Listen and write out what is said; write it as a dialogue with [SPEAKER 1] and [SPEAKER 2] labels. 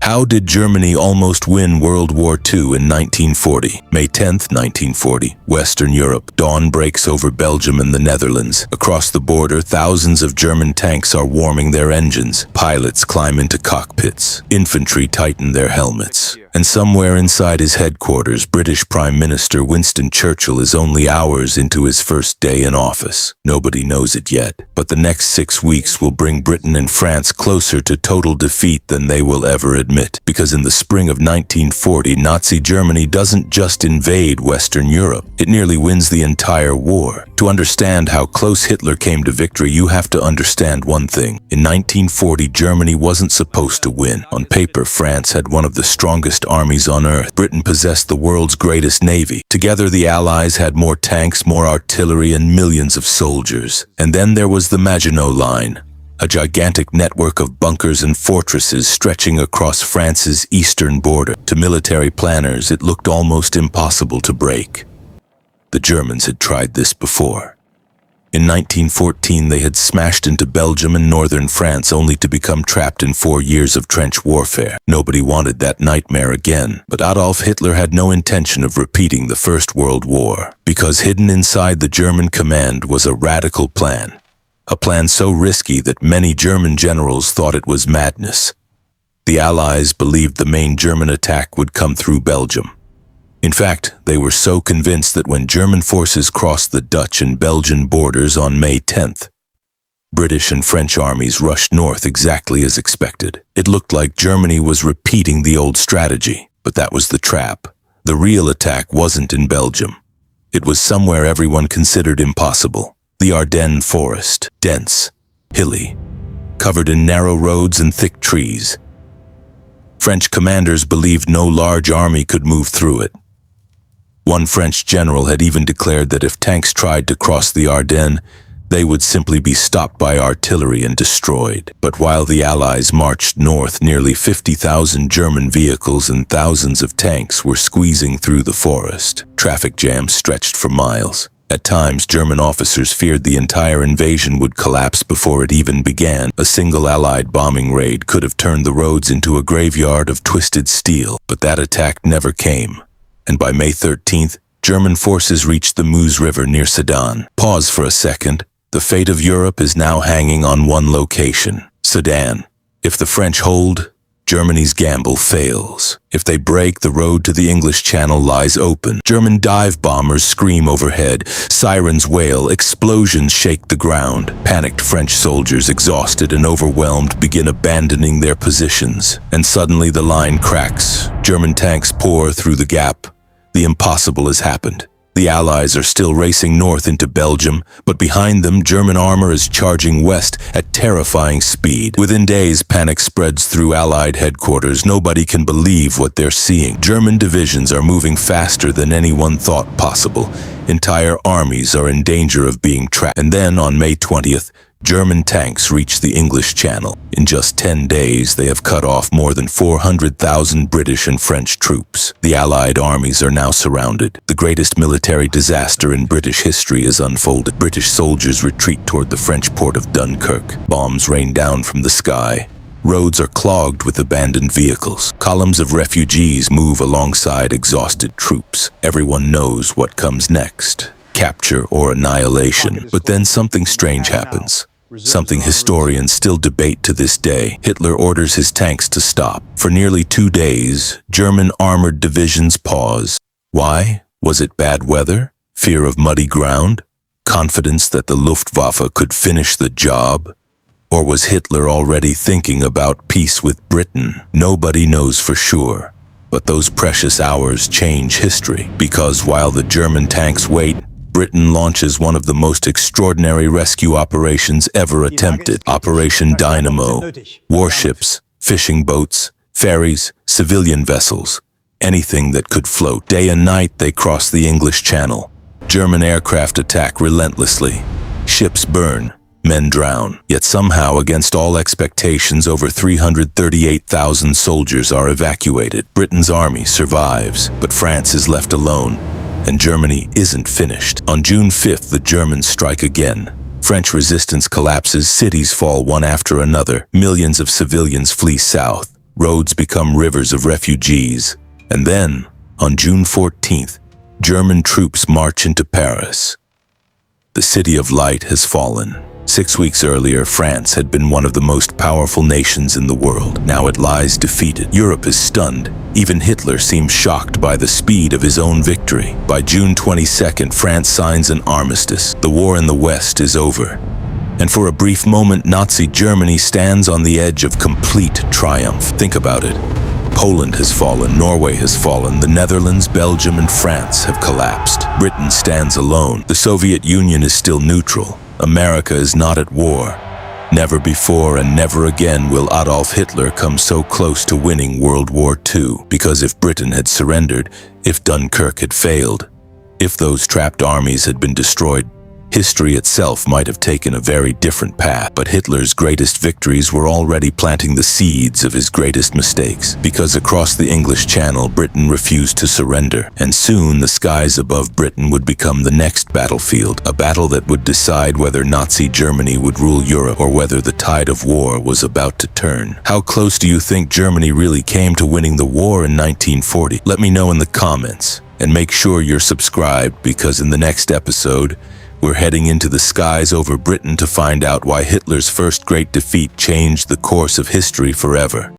[SPEAKER 1] How did Germany almost win World War II in 1940? May 10, 1940, Western Europe. Dawn breaks over Belgium and the Netherlands. Across the border, thousands of German tanks are warming their engines. Pilots climb into cockpits. Infantry tighten their helmets. And somewhere inside his headquarters, British Prime Minister Winston Churchill is only hours into his first day in office. Nobody knows it yet, but the next 6 weeks will bring Britain and France closer to total defeat than they will ever admit. Because in the spring of 1940, Nazi Germany doesn't just invade Western Europe, it nearly wins the entire war. To understand how close Hitler came to victory, you have to understand one thing. In 1940, Germany wasn't supposed to win. On paper, France had one of the strongest armies on earth. Britain possessed the world's greatest navy. Together, the Allies had more tanks, more artillery, and millions of soldiers. And then there was the Maginot Line, a gigantic network of bunkers and fortresses stretching across France's eastern border. To military planners, it looked almost impossible to break. The Germans had tried this before. In 1914, they had smashed into Belgium and northern France only to become trapped in 4 years of trench warfare. Nobody wanted that nightmare again, but Adolf Hitler had no intention of repeating the First World War, because hidden inside the German command was a radical plan. A plan so risky that many German generals thought it was madness. The Allies believed the main German attack would come through Belgium. In fact, they were so convinced that when German forces crossed the Dutch and Belgian borders on May 10th, British and French armies rushed north exactly as expected. It looked like Germany was repeating the old strategy, but that was the trap. The real attack wasn't in Belgium. It was somewhere everyone considered impossible. The Ardennes forest, dense, hilly, covered in narrow roads and thick trees. French commanders believed no large army could move through it. One French general had even declared that if tanks tried to cross the Ardennes, they would simply be stopped by artillery and destroyed. But while the Allies marched north, nearly 50,000 German vehicles and thousands of tanks were squeezing through the forest. Traffic jams stretched for miles. At times, German officers feared the entire invasion would collapse before it even began. A single Allied bombing raid could have turned the roads into a graveyard of twisted steel, but that attack never came. And by May 13th, German forces reached the Meuse River near Sedan. Pause for a second. The fate of Europe is now hanging on one location, Sedan. If the French hold, Germany's gamble fails. If they break, the road to the English Channel lies open. German dive bombers scream overhead, sirens wail, explosions shake the ground. Panicked French soldiers, exhausted and overwhelmed, begin abandoning their positions. And suddenly the line cracks. German tanks pour through the gap. The impossible has happened. The Allies are still racing north into Belgium, but behind them, German armor is charging west at terrifying speed. Within days, panic spreads through Allied headquarters. Nobody can believe what they're seeing. German divisions are moving faster than anyone thought possible. Entire armies are in danger of being trapped. And then, on May 20th, German tanks reach the English Channel. In just 10 days, they have cut off more than 400,000 British and French troops. The Allied armies are now surrounded. The greatest military disaster in British history is unfolded. British soldiers retreat toward the French port of Dunkirk. Bombs rain down from the sky. Roads are clogged with abandoned vehicles. Columns of refugees move alongside exhausted troops. Everyone knows what comes next: capture or annihilation. But then something strange happens. Something historians still debate to this day. Hitler orders his tanks to stop. For nearly 2 days, German armored divisions pause. Why? Was it bad weather? Fear of muddy ground? Confidence that the Luftwaffe could finish the job? Or was Hitler already thinking about peace with Britain? Nobody knows for sure. But those precious hours change history, because while the German tanks wait, Britain launches one of the most extraordinary rescue operations ever attempted. Operation Dynamo. Warships, fishing boats, ferries, civilian vessels, anything that could float. Day and night they cross the English Channel. German aircraft attack relentlessly. Ships burn, men drown. Yet somehow, against all expectations, over 338,000 soldiers are evacuated. Britain's army survives, but France is left alone. And Germany isn't finished. On June 5th, the Germans strike again. French resistance collapses, cities fall one after another, millions of civilians flee south. roads become rivers of refugees. And then, on June 14th, German troops march into Paris. The City of Light has fallen. 6 weeks earlier, France had been one of the most powerful nations in the world. Now it lies defeated. Europe is stunned. Even Hitler seems shocked by the speed of his own victory. By June 22nd, France signs an armistice. The war in the West is over. And for a brief moment, Nazi Germany stands on the edge of complete triumph. Think about it. Poland has fallen, Norway has fallen, the Netherlands, Belgium, and France have collapsed. Britain stands alone. The Soviet Union is still neutral. America is not at war. Never before and never again will Adolf Hitler come so close to winning World War II. Because if Britain had surrendered, if Dunkirk had failed, if those trapped armies had been destroyed, history itself might have taken a very different path. But Hitler's greatest victories were already planting the seeds of his greatest mistakes. Because across the English Channel, Britain refused to surrender. And soon the skies above Britain would become the next battlefield, a battle that would decide whether Nazi Germany would rule Europe or whether the tide of war was about to turn. How close do you think Germany really came to winning the war in 1940? Let me know in the comments. And make sure you're subscribed, because in the next episode, we're heading into the skies over Britain to find out why Hitler's first great defeat changed the course of history forever.